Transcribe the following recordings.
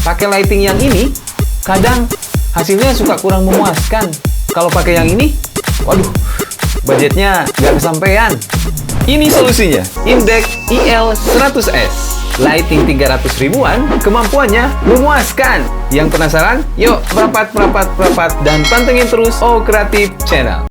pakai lighting yang ini, kadang hasilnya suka kurang memuaskan. Kalau pakai yang ini, waduh, budgetnya nggak kesampean. Ini solusinya, Inbeck IL100S. Lighting 300 ribuan, kemampuannya memuaskan. Yang penasaran? Yuk, merapat, dan pantengin terus Oh Kreatif Channel.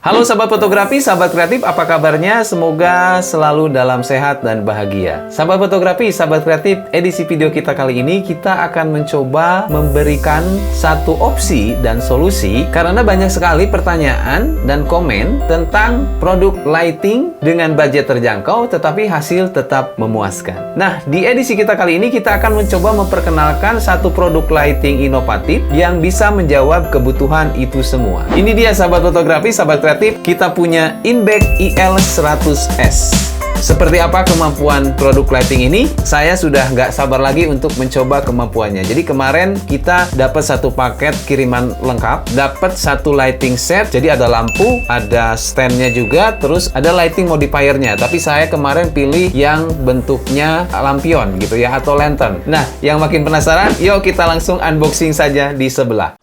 Halo sahabat fotografi, sahabat kreatif, apa kabarnya? Semoga selalu dalam sehat dan bahagia. Sahabat fotografi, sahabat kreatif, edisi video kita kali ini kita akan mencoba memberikan satu opsi dan solusi karena banyak sekali pertanyaan dan komen tentang produk lighting dengan budget terjangkau tetapi hasil tetap memuaskan. Nah, di edisi kita kali ini kita akan mencoba memperkenalkan satu produk lighting inovatif yang bisa menjawab kebutuhan itu semua. Ini dia sahabat fotografi, sahabat kreatif, kita punya Inbeck IL100S. Seperti apa kemampuan produk lighting ini? Saya sudah nggak sabar lagi untuk mencoba kemampuannya. Jadi kemarin kita dapat satu paket kiriman lengkap, dapat satu lighting set. Jadi ada lampu, ada standnya juga, terus ada lighting modifiernya. Tapi saya kemarin pilih yang bentuknya lampion gitu ya, atau lantern. Nah, yang makin penasaran, yuk kita langsung unboxing saja di sebelah.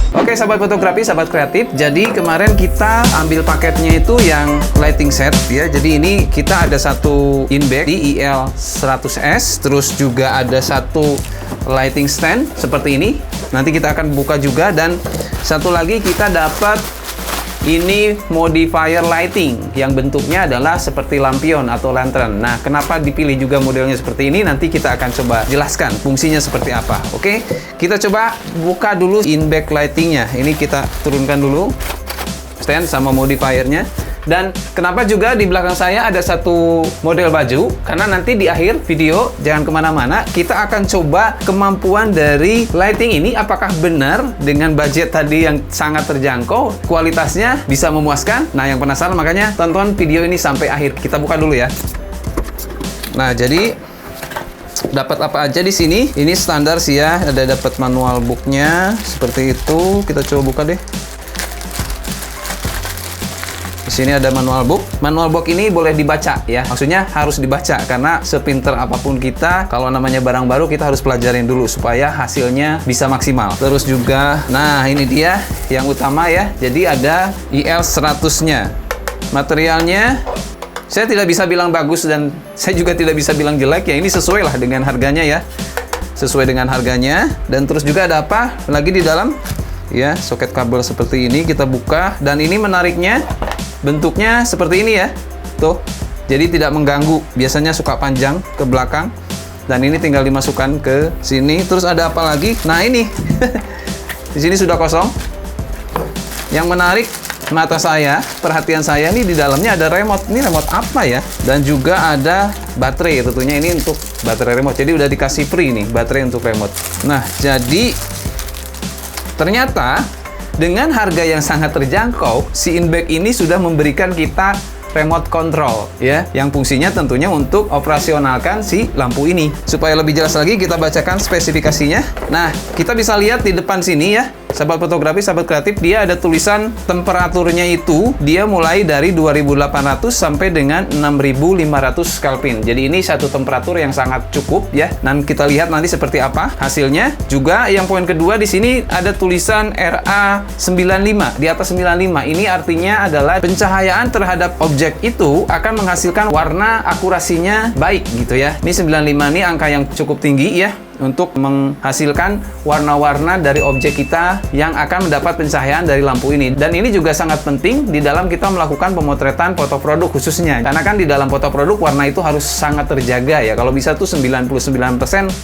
Oke sahabat fotografi, sahabat kreatif, jadi kemarin kita ambil paketnya itu yang lighting set ya. Jadi ini kita ada satu Inbeck di IL100S, terus juga ada satu lighting stand seperti ini. Nanti kita akan buka juga, dan satu lagi kita dapat ini modifier lighting yang bentuknya adalah seperti lampion atau lantern. Nah, kenapa dipilih juga modelnya seperti ini? Nanti kita akan coba jelaskan fungsinya seperti apa. Oke, kita coba buka dulu Inbeck lightingnya. Ini kita turunkan dulu stand sama modifiernya. Dan kenapa juga di belakang saya ada satu model baju? Karena nanti di akhir video, jangan kemana-mana, kita akan coba kemampuan dari lighting ini apakah benar dengan budget tadi yang sangat terjangkau, kualitasnya bisa memuaskan. Nah, yang penasaran makanya tonton video ini sampai akhir. Kita buka dulu ya. Nah, jadi dapat apa aja di sini? Ini standar sih ya, ada dapat manual booknya seperti itu. Kita coba buka deh. Di sini ada manual book. Manual book ini boleh dibaca ya. Maksudnya harus dibaca karena sepinter apapun kita, kalau namanya barang baru kita harus pelajarin dulu supaya hasilnya bisa maksimal. Terus juga, nah ini dia yang utama ya. Jadi ada IL100-nya. Materialnya saya tidak bisa bilang bagus dan saya juga tidak bisa bilang jelek ya. Ini sesuai lah dengan harganya ya. Sesuai dengan harganya. Dan terus juga ada apa lagi di dalam? Ya, soket kabel seperti ini kita buka, dan ini menariknya bentuknya seperti ini ya, tuh. Jadi tidak mengganggu. Biasanya suka panjang ke belakang, dan ini tinggal dimasukkan ke sini. Terus ada apa lagi? Nah ini, di sini sudah kosong. Yang menarik mata saya, perhatian saya nih, di dalamnya ada remote. Ini remote apa ya? Dan juga ada baterai. Tentunya ini untuk baterai remote. Jadi udah dikasih free nih baterai untuk remote. Nah, jadi ternyata dengan harga yang sangat terjangkau, si Inbeck ini sudah memberikan kita remote control ya, yang fungsinya tentunya untuk operasionalkan si lampu ini. Supaya lebih jelas lagi kita bacakan spesifikasinya. Nah, kita bisa lihat di depan sini ya, sahabat fotografi, sahabat kreatif, dia ada tulisan temperaturnya itu, dia mulai dari 2800 sampai dengan 6500 Kelvin. Jadi ini satu temperatur yang sangat cukup ya. Dan kita lihat nanti seperti apa hasilnya. Juga yang poin kedua di sini ada tulisan RA95 di atas 95. Ini artinya adalah pencahayaan terhadap objek itu akan menghasilkan warna akurasinya baik gitu ya. Ini 95 ini angka yang cukup tinggi ya, untuk menghasilkan warna-warna dari objek kita yang akan mendapat pencahayaan dari lampu ini. Dan ini juga sangat penting di dalam kita melakukan pemotretan foto produk khususnya. Karena kan di dalam foto produk warna itu harus sangat terjaga ya. Kalau bisa tuh 99%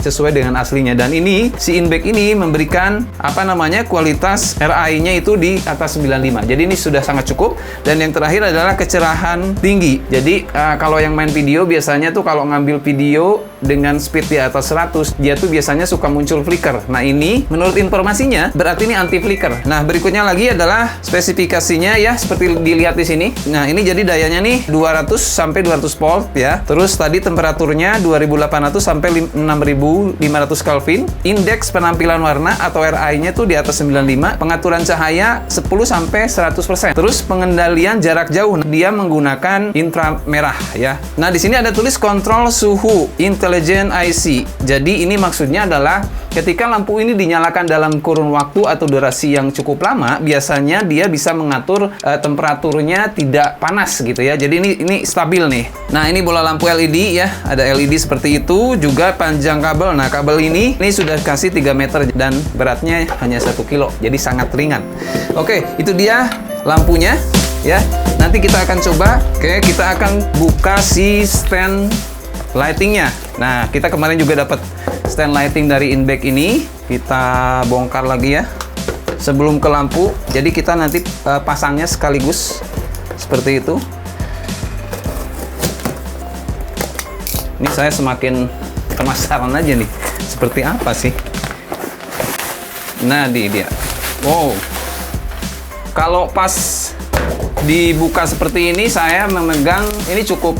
sesuai dengan aslinya. Dan ini, si Inbeck ini memberikan apa namanya, kualitas RAI-nya itu di atas 95. Jadi ini sudah sangat cukup. Dan yang terakhir adalah kecerahan tinggi. Jadi kalau yang main video biasanya tuh kalau ngambil video dengan speed di atas 100, dia tuh itu biasanya suka muncul flicker. Nah, ini menurut informasinya berarti ini anti flicker. Nah, berikutnya lagi adalah spesifikasinya ya, seperti dilihat di sini. Nah, ini jadi dayanya nih 200 sampai 200 volt ya. Terus tadi temperaturnya 2800 sampai 6500 Kelvin. Indeks penampilan warna atau RI-nya tuh di atas 95. Pengaturan cahaya 10 sampai 100%. Terus pengendalian jarak jauh, dia menggunakan inframerah ya. Nah, di sini ada tulis kontrol suhu intelligent IC. Jadi ini maksudnya adalah ketika lampu ini dinyalakan dalam kurun waktu atau durasi yang cukup lama, biasanya dia bisa mengatur temperaturnya tidak panas gitu ya. Jadi ini stabil nih. Nah, ini bola lampu LED ya. Ada LED seperti itu, juga panjang kabel. Nah, kabel ini sudah kasih 3 meter dan beratnya hanya 1 kilo. Jadi sangat ringan. Oke, itu dia lampunya ya. Nanti kita akan coba, kita akan buka si stand lightingnya. Nah, kita kemarin juga dapat stand lighting dari Inbeck ini. Kita bongkar lagi ya sebelum ke lampu. Jadi kita nanti pasangnya sekaligus seperti itu. Ini saya semakin penasaran aja nih, seperti apa sih. Nah, dia. Wow. Kalau pas dibuka seperti ini, saya memegang ini cukup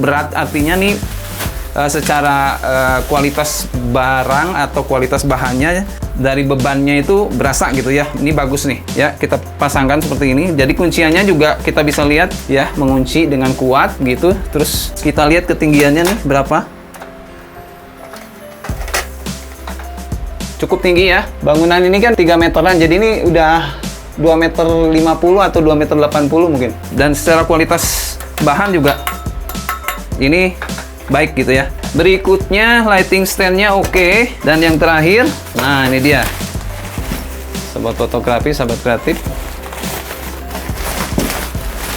berat, artinya nih secara kualitas barang atau kualitas bahannya dari bebannya itu berasa gitu ya. Ini bagus nih ya, kita pasangkan seperti ini. Jadi kunciannya juga kita bisa lihat ya, mengunci dengan kuat gitu. Terus kita lihat ketinggiannya nih berapa. Cukup tinggi ya. Bangunan ini kan 3 meteran, jadi ini udah 2,50 meter atau 2,80 meter mungkin. Dan secara kualitas bahan juga ini baik gitu ya. Berikutnya lighting stand-nya oke. Dan yang terakhir, nah ini dia. Sahabat fotografi, sahabat kreatif.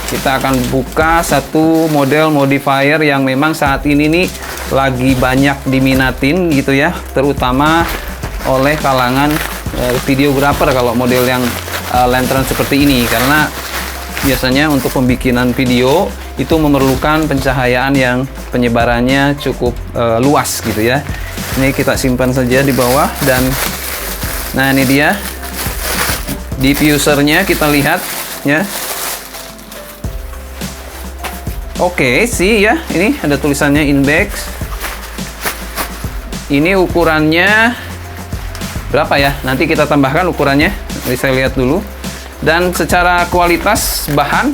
Kita akan buka satu model modifier yang memang saat ini nih lagi banyak diminatin gitu ya. Terutama oleh kalangan videographer kalau model yang lantern seperti ini, karena biasanya untuk pembikinan video itu memerlukan pencahayaan yang penyebarannya cukup luas gitu ya. Ini kita simpan saja di bawah. Dan nah, ini dia diffusernya, kita lihat ya. Oke sih ya, ini ada tulisannya Inbeck. Ini ukurannya berapa ya? Nanti kita tambahkan ukurannya. Jadi saya lihat dulu. Dan secara kualitas bahan,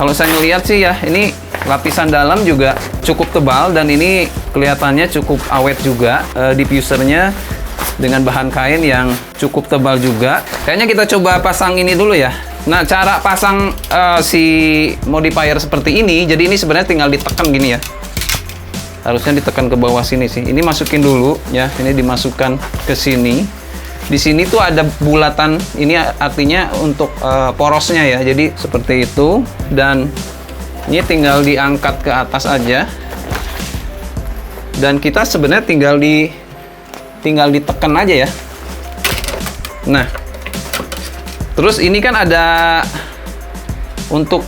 kalau saya ngelihat sih ya, ini lapisan dalam juga cukup tebal dan ini kelihatannya cukup awet juga. Diffusernya dengan bahan kain yang cukup tebal juga. Kayaknya kita coba pasang ini dulu ya. Nah, cara pasang si modifier seperti ini, jadi ini sebenarnya tinggal ditekan gini ya. Harusnya ditekan ke bawah sini sih. Ini masukin dulu ya. Ini dimasukkan ke sini. Di sini tuh ada bulatan, ini artinya untuk porosnya ya. Jadi seperti itu. Dan ini tinggal diangkat ke atas aja. Dan kita sebenarnya tinggal ditekan aja ya. Nah, terus ini kan ada untuk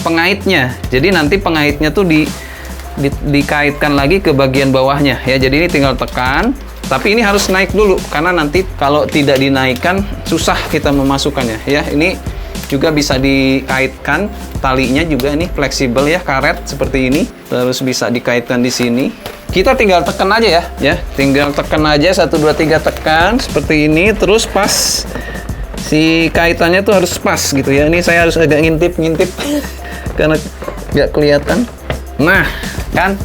pengaitnya. Jadi nanti pengaitnya tuh dikaitkan lagi ke bagian bawahnya ya. Jadi ini tinggal tekan. Tapi ini harus naik dulu, karena nanti kalau tidak dinaikkan susah kita memasukkannya ya. Ini juga bisa dikaitkan, talinya juga ini fleksibel ya, karet seperti ini. Terus bisa dikaitkan di sini. Kita tinggal tekan aja ya. Tinggal tekan aja 1 2 3 tekan seperti ini. Terus pas si kaitannya tuh harus pas gitu ya. Ini saya harus agak ngintip karena nggak kelihatan. Nah, kan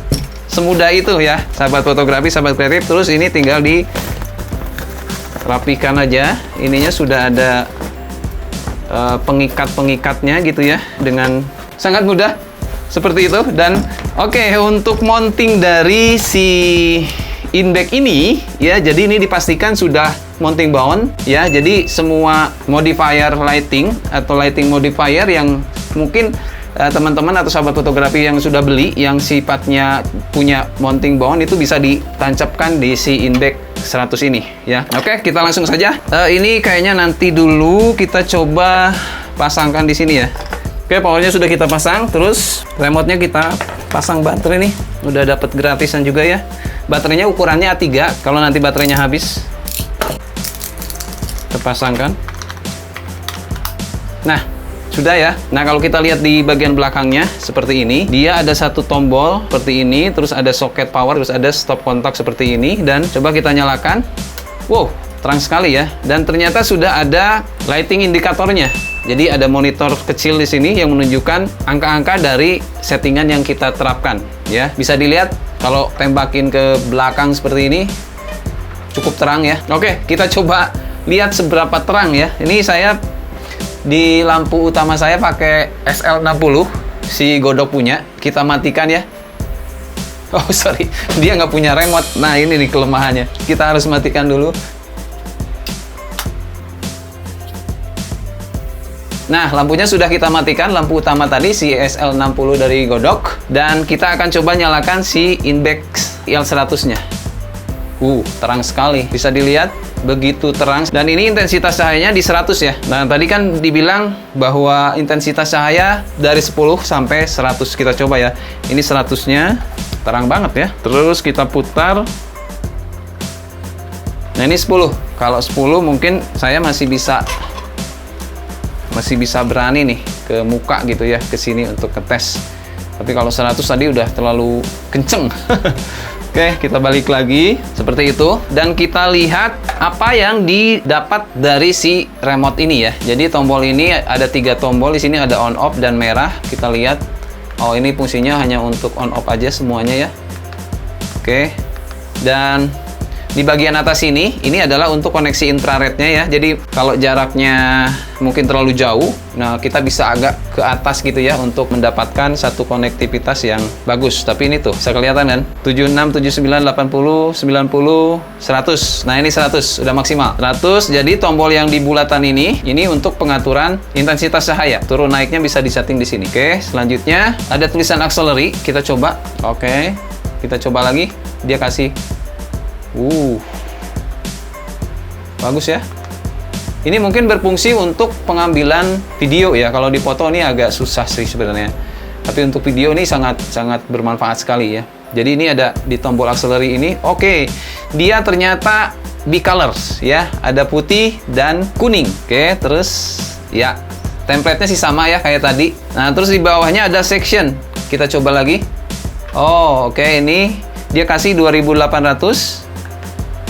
semudah itu ya, sahabat fotografi, sahabat kreatif. Terus ini tinggal dirapikan aja. Ininya sudah ada pengikat-pengikatnya gitu ya, dengan sangat mudah seperti itu. Dan oke, untuk mounting dari si Inbeck ini ya, jadi ini dipastikan sudah mounting bound ya. Jadi semua modifier lighting atau lighting modifier yang mungkin teman-teman atau sahabat fotografi yang sudah beli yang sifatnya punya mounting bound itu bisa ditancapkan di si Inbeck 100 ini ya. Oke, kita langsung saja. Ini kayaknya nanti dulu kita coba pasangkan di sini ya. Oke, powernya sudah kita pasang. Terus remote-nya kita pasang baterai nih. Udah dapat gratisan juga ya. Baterainya ukurannya A3. Kalau nanti baterainya habis, kita pasangkan. Nah, sudah ya. Nah, kalau kita lihat di bagian belakangnya seperti ini, dia ada satu tombol seperti ini, terus ada soket power, terus ada stop kontak seperti ini, dan coba kita nyalakan. Wow, terang sekali ya. Dan ternyata sudah ada lighting indikatornya. Jadi ada monitor kecil di sini yang menunjukkan angka-angka dari settingan yang kita terapkan ya. Bisa dilihat kalau tembakin ke belakang seperti ini cukup terang ya. Oke, kita coba lihat seberapa terang ya. Ini saya di lampu utama saya pakai SL60 si Godok punya. Kita matikan ya. Oh sorry, dia nggak punya remote. Nah ini nih kelemahannya. Kita harus matikan dulu. Nah, lampunya sudah kita matikan, lampu utama tadi si SL60 dari Godok. Dan kita akan coba nyalakan si Inbex IL100-nya. Terang sekali. Bisa dilihat, begitu terang. Dan ini intensitas cahayanya di 100 ya. Nah, tadi kan dibilang bahwa intensitas cahaya dari 10 sampai 100. Kita coba ya. Ini 100-nya, terang banget ya. Terus kita putar. Nah, ini 10. Kalau 10 mungkin saya masih bisa berani nih ke muka gitu ya, ke sini untuk ngetes. Tapi kalau 100 tadi udah terlalu kenceng. Oke, kita balik lagi seperti itu dan kita lihat apa yang didapat dari si remote ini ya. Jadi tombol ini ada 3 tombol, di sini ada on off dan merah. Kita lihat, oh ini fungsinya hanya untuk on off aja semuanya ya. Oke. Dan di bagian atas ini adalah untuk koneksi infrarednya ya. Jadi kalau jaraknya mungkin terlalu jauh, nah kita bisa agak ke atas gitu ya untuk mendapatkan satu konektivitas yang bagus. Tapi ini tuh, bisa kelihatan kan? 76, 79, 80, 90, 100. Nah ini 100, udah maksimal. 100, jadi tombol yang di bulatan ini untuk pengaturan intensitas cahaya. Turun naiknya bisa disetting di sini. Oke, selanjutnya ada tulisan auxiliary. Kita coba. Oke, kita coba lagi. Dia kasih bagus ya. Ini mungkin berfungsi untuk pengambilan video ya. Kalau di foto ini agak susah sih sebenarnya. Tapi untuk video ini sangat bermanfaat sekali ya. Jadi ini ada di tombol auxiliary ini. Oke, dia ternyata bicolors ya. Ada putih dan kuning. Oke, terus ya template-nya sih sama ya kayak tadi. Nah, terus di bawahnya ada section. Kita coba lagi. Oh, oke, ini dia kasih 2800.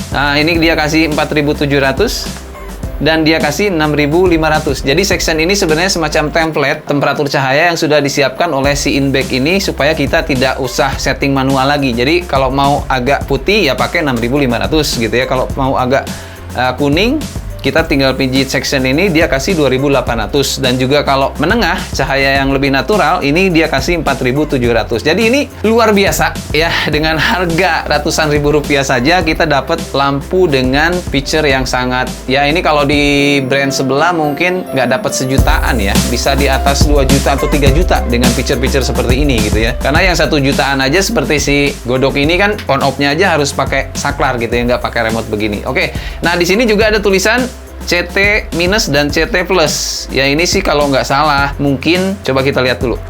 Nah, ini dia kasih 4700 dan dia kasih 6500. Jadi section ini sebenarnya semacam template temperatur cahaya yang sudah disiapkan oleh si Inbex ini supaya kita tidak usah setting manual lagi. Jadi kalau mau agak putih ya pakai 6500 gitu ya. Kalau mau agak kuning kita tinggal pijit section ini, dia kasih 2800. Dan juga kalau menengah, cahaya yang lebih natural, ini dia kasih 4700. Jadi ini luar biasa ya. Dengan harga ratusan ribu rupiah saja kita dapat lampu dengan feature yang sangat, ya ini kalau di brand sebelah mungkin nggak dapat sejutaan ya. Bisa di atas 2 juta atau 3 juta dengan feature-feature seperti ini gitu ya. Karena yang 1 jutaan aja seperti si Godok ini kan on off-nya aja harus pakai saklar gitu ya, nggak pakai remote begini. Oke, nah di sini juga ada tulisan CT minus dan CT plus. Ya ini sih kalau nggak salah, mungkin coba kita lihat dulu.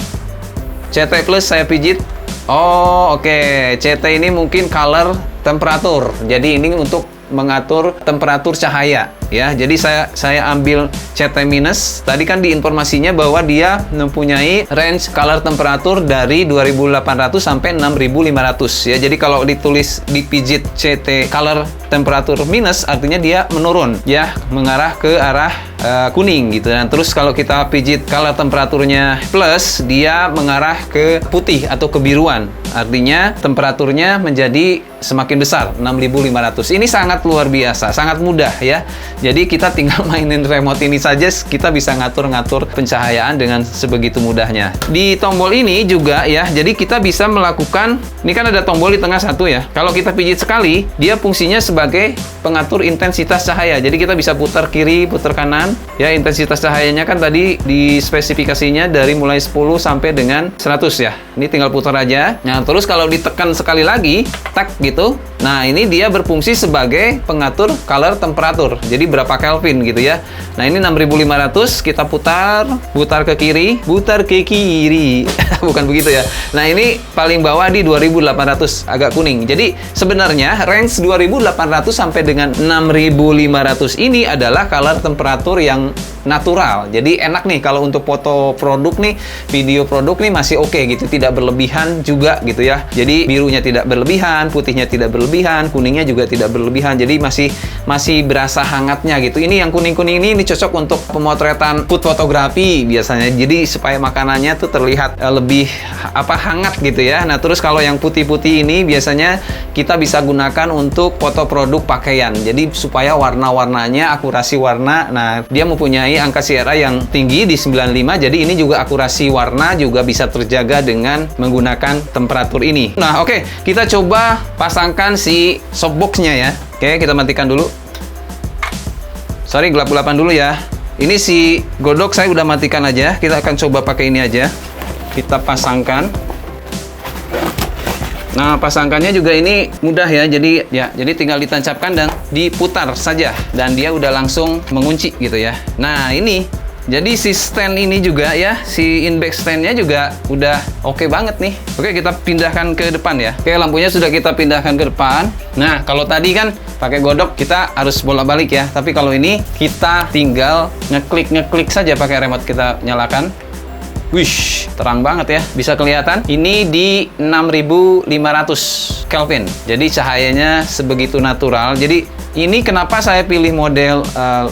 CT plus saya pijit. Oh oke. CT ini mungkin color temperatur. Jadi ini untuk mengatur temperatur cahaya ya. Jadi saya ambil CT minus. Tadi kan di informasinya bahwa dia mempunyai range color temperatur dari 2800 sampai 6500 ya. Jadi kalau ditulis dipijit CT color temperatur minus artinya dia menurun ya, mengarah ke arah kuning gitu. Dan terus kalau kita pijit color temperaturnya plus, dia mengarah ke putih atau kebiruan. Artinya temperaturnya menjadi semakin besar, 6500. Ini sangat luar biasa, sangat mudah ya. Jadi kita tinggal mainin remote ini saja, kita bisa ngatur-ngatur pencahayaan dengan sebegitu mudahnya. Di tombol ini juga ya, jadi kita bisa melakukan, ini kan ada tombol di tengah satu ya. Kalau kita pijit sekali, dia fungsinya sebagai pengatur intensitas cahaya. Jadi kita bisa putar kiri, putar kanan, kelihatan ya, intensitas cahayanya kan tadi di spesifikasinya dari mulai 10 sampai dengan 100 ya. Ini tinggal putar aja. Nah, terus kalau ditekan sekali lagi, tak gitu. Nah, ini dia berfungsi sebagai pengatur color temperatur. Jadi berapa Kelvin gitu ya. Nah, ini 6500, kita putar ke kiri, putar ke kiri. Bukan begitu ya. Nah, ini paling bawah di 2800, agak kuning. Jadi sebenarnya range 2800 sampai dengan 6500 ini adalah color temperatur yang natural. Jadi enak nih kalau untuk foto produk nih, video produk nih masih oke gitu, tidak berlebihan juga gitu ya. Jadi birunya tidak berlebihan, putihnya tidak berlebihan, kuningnya juga tidak berlebihan. Jadi masih berasa hangatnya gitu. Ini yang kuning-kuning ini cocok untuk pemotretan food fotografi biasanya. Jadi supaya makanannya tuh terlihat lebih hangat gitu ya. Nah, terus kalau yang putih-putih ini biasanya kita bisa gunakan untuk foto produk pakaian. Jadi supaya warna-warnanya, akurasi warna. Nah, dia mempunyai angka Sierra yang tinggi di 95, jadi ini juga akurasi warna juga bisa terjaga dengan menggunakan temperatur ini. Nah, oke, kita coba pasangkan si softbox-nya ya. Oke, kita matikan dulu. Sorry, gelap-gelapan dulu ya. Ini si godok saya udah matikan aja. Kita akan coba pakai ini aja. Kita pasangkan. Nah, pasangkannya juga ini mudah ya. Jadi tinggal ditancapkan dan diputar saja dan dia udah langsung mengunci gitu ya. Nah, ini jadi si stand ini juga ya, si in-back stand-nya juga udah oke banget nih. Oke, kita pindahkan ke depan ya. Oke, lampunya sudah kita pindahkan ke depan. Nah, kalau tadi kan pakai godok kita harus bolak-balik ya. Tapi kalau ini kita tinggal ngeklik saja pakai remote, kita nyalakan. Wish, terang banget ya. Bisa kelihatan ini di 6500 Kelvin. Jadi cahayanya sebegitu natural. Jadi ini kenapa saya pilih model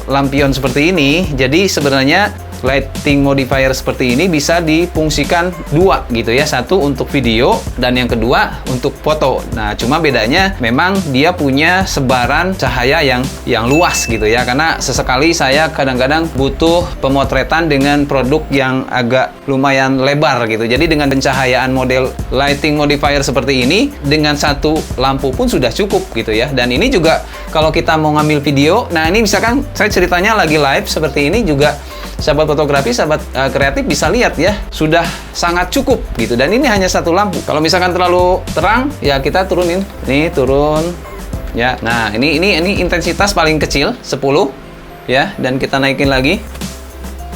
lampion seperti ini. Jadi sebenarnya lighting modifier seperti ini bisa difungsikan dua gitu ya. Satu untuk video dan yang kedua untuk foto. Nah, cuma bedanya memang dia punya sebaran cahaya yang luas gitu ya. Karena sesekali saya kadang-kadang butuh pemotretan dengan produk yang agak lumayan lebar gitu. Jadi dengan pencahayaan model lighting modifier seperti ini, dengan satu lampu pun sudah cukup gitu ya. Dan ini juga kalau kita mau ngambil video, nah ini misalkan saya ceritanya lagi live seperti ini juga, sahabat fotografi, sahabat kreatif bisa lihat ya, sudah sangat cukup gitu. Dan ini hanya satu lampu. Kalau misalkan terlalu terang, ya kita turunin. Nih, turun. Ya. Nah, ini intensitas paling kecil 10 ya, dan kita naikin lagi.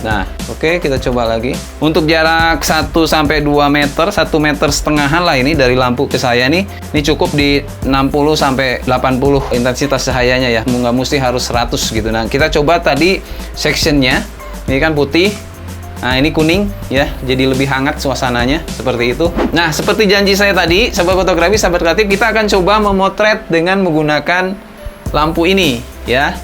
Nah, oke, kita coba lagi. Untuk jarak 1 sampai 2 meter, 1,5 meter lah ini dari lampu ke saya nih. Ini cukup di 60 sampai 80 intensitas cahayanya ya. Nggak mesti harus 100 gitu. Nah, kita coba tadi sectionnya. Ini kan putih, nah ini kuning ya, jadi lebih hangat suasananya seperti itu. Nah, seperti janji saya tadi, sahabat fotografi, sahabat kreatif, kita akan coba memotret dengan menggunakan lampu ini ya.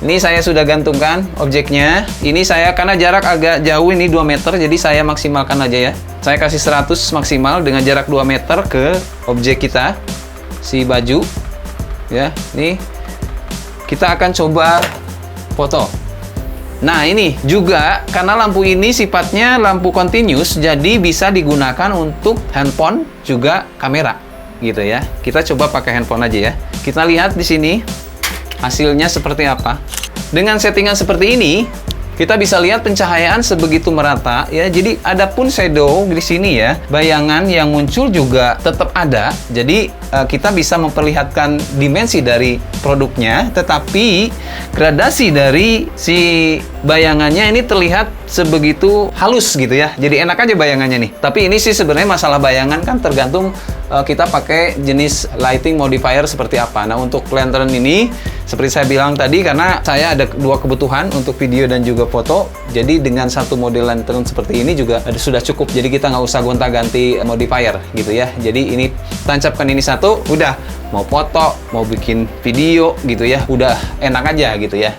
Ini saya sudah gantungkan objeknya. Ini saya karena jarak agak jauh, ini 2 meter, jadi saya maksimalkan aja ya. Saya kasih 100 maksimal dengan jarak 2 meter ke objek kita, si baju ya. Ini kita akan coba foto. Nah, ini juga karena lampu ini sifatnya lampu continuous, jadi bisa digunakan untuk handphone juga kamera gitu ya. Kita coba pakai handphone aja ya. Kita lihat di sini hasilnya seperti apa. Dengan settingan seperti ini, kita bisa lihat pencahayaan sebegitu merata ya. Jadi ada pun shadow di sini ya. Bayangan yang muncul juga tetap ada. Jadi kita bisa memperlihatkan dimensi dari produknya, tetapi gradasi dari si bayangannya ini terlihat sebegitu halus gitu ya. Jadi enak aja bayangannya nih. Tapi ini sih sebenarnya masalah bayangan kan tergantung kita pakai jenis lighting modifier seperti apa. Nah, untuk lantern ini seperti saya bilang tadi, karena saya ada dua kebutuhan untuk video dan juga foto, jadi dengan satu model lantern seperti ini juga sudah cukup. Jadi kita nggak usah gonta-ganti modifier gitu ya. Jadi ini tancapkan ini satu, udah mau foto, mau bikin video gitu ya, udah enak aja gitu ya.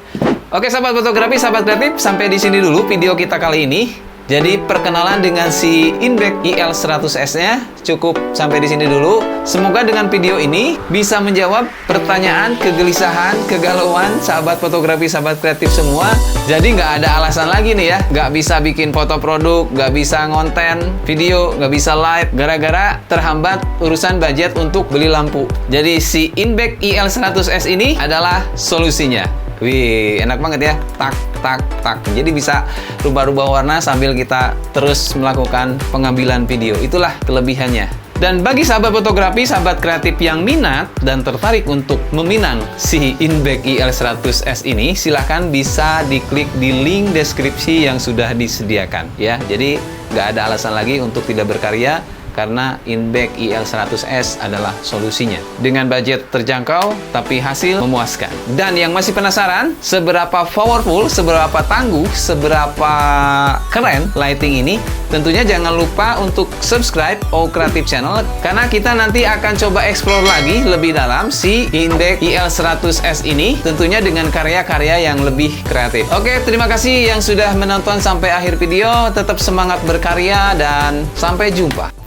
Oke, sahabat fotografi, sahabat kreatif, sampai di sini dulu video kita kali ini. Jadi perkenalan dengan si InBeck IL100S-nya cukup sampai di sini dulu. Semoga dengan video ini bisa menjawab pertanyaan, kegelisahan, kegalauan sahabat fotografi, sahabat kreatif semua. Jadi nggak ada alasan lagi nih ya, nggak bisa bikin foto produk, nggak bisa ngonten video, nggak bisa live, gara-gara terhambat urusan budget untuk beli lampu. Jadi si InBeck IL100S ini adalah solusinya. Wih, enak banget ya. Tak, tak, tak. Jadi bisa rubah-rubah warna sambil kita terus melakukan pengambilan video. Itulah kelebihannya. Dan bagi sahabat fotografi, sahabat kreatif yang minat dan tertarik untuk meminang si Inbeck IL100S ini, silahkan bisa diklik di link deskripsi yang sudah disediakan ya. Jadi nggak ada alasan lagi untuk tidak berkarya, karena Inbeck IL100S adalah solusinya. Dengan budget terjangkau, tapi hasil memuaskan. Dan yang masih penasaran, seberapa powerful, seberapa tangguh, seberapa keren lighting ini, tentunya jangan lupa untuk subscribe O Creative Channel, karena kita nanti akan coba explore lagi lebih dalam si Inbeck IL100S ini, tentunya dengan karya-karya yang lebih kreatif. Oke, terima kasih yang sudah menonton sampai akhir video. Tetap semangat berkarya dan sampai jumpa.